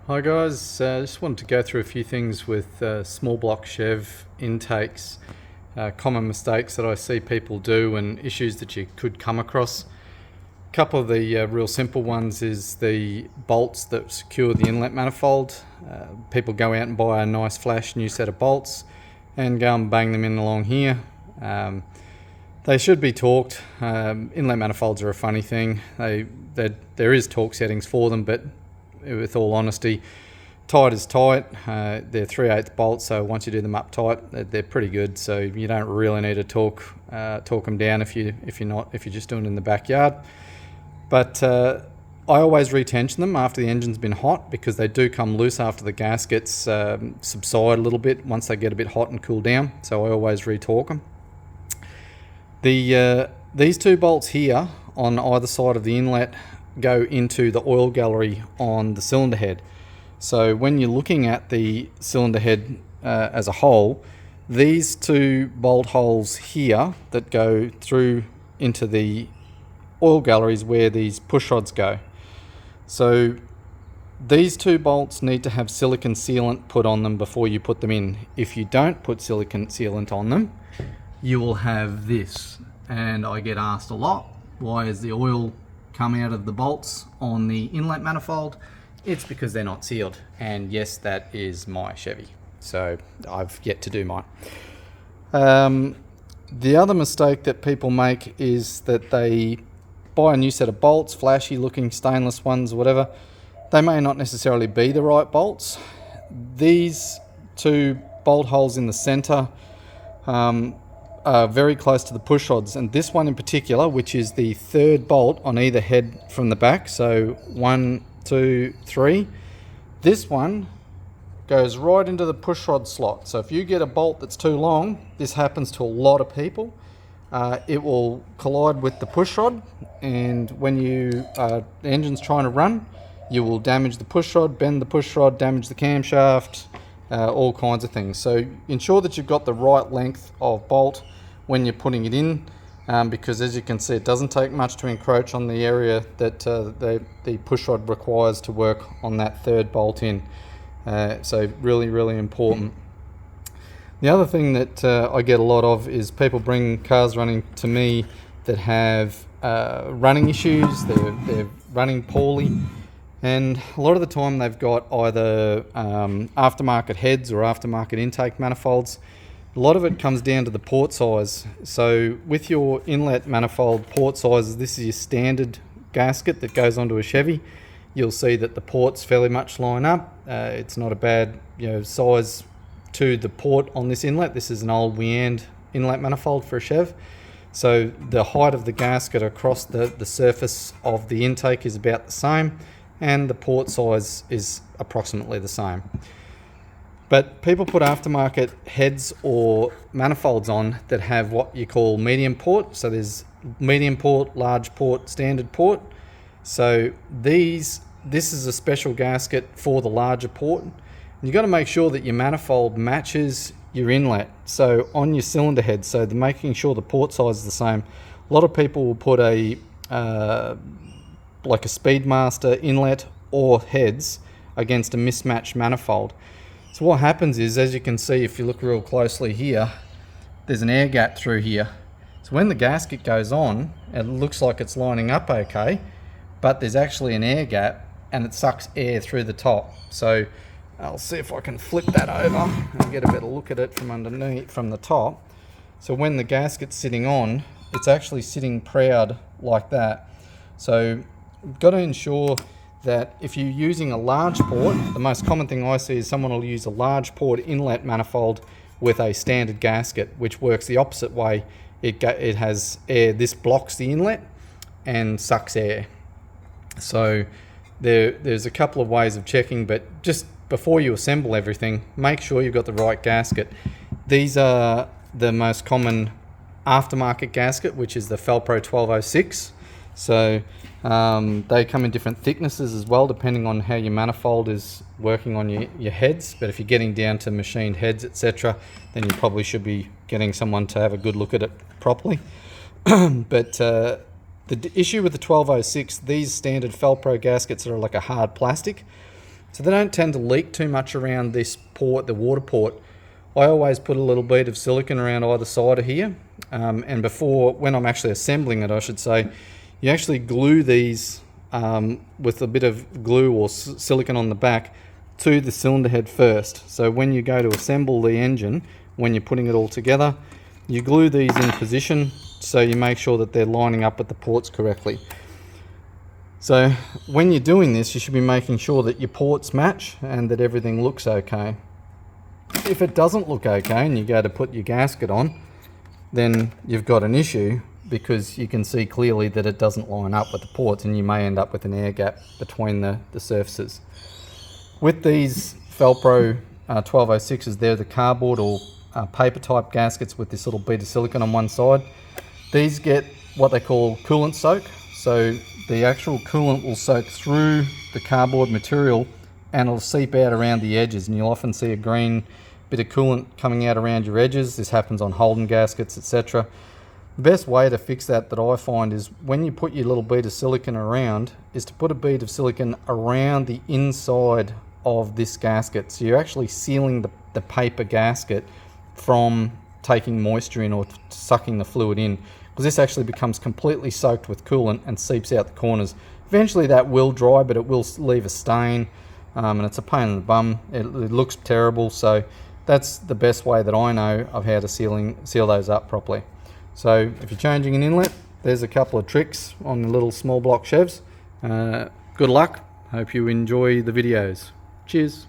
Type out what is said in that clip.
Hi guys, just wanted to go through a few things with small block Chev intakes, common mistakes that I see people do and issues that you could come across. A couple of the real simple ones is the bolts that secure the inlet manifold. People go out and buy a nice flash new set of bolts and go and bang them in along here. They should be torqued. Inlet manifolds are a funny thing. There is torque settings for them, but with all honesty, tight is tight. They're 3/8 bolts, so once you do them up tight, they're pretty good. So you don't really need to torque them down if you're just doing it in the backyard. But I always retension them after the engine's been hot, because they do come loose after the gaskets subside a little bit once they get a bit hot and cool down. So I always re-torque them. These two bolts here on either side of the inlet go into the oil gallery on the cylinder head. So when you're looking at the cylinder head as a whole, these two bolt holes here that go through into the oil galleries where these push rods go. So these two bolts need to have silicon sealant put on them before you put them in. If you don't put silicon sealant on them, you will have this. And I get asked a lot, why is the oil come out of the bolts on the inlet manifold? It's because they're not sealed. And yes, that is my Chevy, so I've yet to do mine. The other mistake that people make is that they buy a new set of bolts, flashy looking stainless ones or whatever. They may not necessarily be the right bolts. These two bolt holes in the center are very close to the push rods, and this one in particular, which is the third bolt on either head from the back, so 1, 2, 3, this one goes right into the push rod slot. So if you get a bolt that's too long, this happens to a lot of people, it will collide with the push rod, and when the engine's trying to run, you will damage the push rod, bend the push rod, damage the camshaft, all kinds of things. So ensure that you've got the right length of bolt when you're putting it in, because as you can see, it doesn't take much to encroach on the area that the push rod requires to work on that third bolt in. So really important. The other thing that I get a lot of is people bring cars running to me that have running issues, they're running poorly, and a lot of the time they've got either aftermarket heads or aftermarket intake manifolds. A lot of it comes down to the port size. So with your inlet manifold port sizes, this is your standard gasket that goes onto a Chevy. You'll see that the ports fairly much line up. It's not a bad size to the port on this inlet. This is an old Weand inlet manifold for a Chev. So the height of the gasket across the surface of the intake is about the same, and the port size is approximately the same. But people put aftermarket heads or manifolds on that have what you call medium port. So there's medium port, large port, standard port. So this is a special gasket for the larger port. And you've got to make sure that your manifold matches your inlet. So on your cylinder head, so making sure the port size is the same. A lot of people will put like a Speedmaster inlet or heads against a mismatched manifold. So what happens is, as you can see, if you look real closely here, there's an air gap through here. So when the gasket goes on, it looks like it's lining up okay, but there's actually an air gap and it sucks air through the top. So I'll see if I can flip that over and get a better look at it from underneath, from the top. So when the gasket's sitting on, it's actually sitting proud like that. So you've got to ensure that if you're using a large port, the most common thing I see is someone will use a large port inlet manifold with a standard gasket, which works the opposite way. It has air, this blocks the inlet and sucks air. So there's a couple of ways of checking, but just before you assemble everything, make sure you've got the right gasket. These are the most common aftermarket gasket, which is the Felpro 1206. So they come in different thicknesses as well, depending on how your manifold is working on your heads. But if you're getting down to machined heads, etc., then you probably should be getting someone to have a good look at it properly. But the issue with the 1206, these standard Felpro gaskets are like a hard plastic. So they don't tend to leak too much around this port, the water port. I always put a little bead of silicone around either side of here. And before, when I'm actually assembling it, I should say, you actually glue these with a bit of glue or silicone on the back to the cylinder head first. So when you go to assemble the engine, when you're putting it all together, you glue these in position so you make sure that they're lining up with the ports correctly. So when you're doing this, you should be making sure that your ports match and that everything looks okay. If it doesn't look okay and you go to put your gasket on, then you've got an issue, because you can see clearly that it doesn't line up with the ports and you may end up with an air gap between the surfaces. With these Felpro 1206s, they're the cardboard or paper type gaskets with this little bead of silicone on one side. These get what they call coolant soak. So the actual coolant will soak through the cardboard material and it'll seep out around the edges, and you'll often see a green bit of coolant coming out around your edges. This happens on Holden gaskets, etc. The best way to fix that I find is, when you put your little bead of silicone around, is to put a bead of silicone around the inside of this gasket. So you're actually sealing the paper gasket from taking moisture in or sucking the fluid in, because this actually becomes completely soaked with coolant and seeps out the corners. Eventually that will dry, but it will leave a stain, and it's a pain in the bum. It looks terrible. So that's the best way that I know of how to seal those up properly. So if you're changing an inlet, there's a couple of tricks on the little small block Chevs. Good luck. Hope you enjoy the videos. Cheers.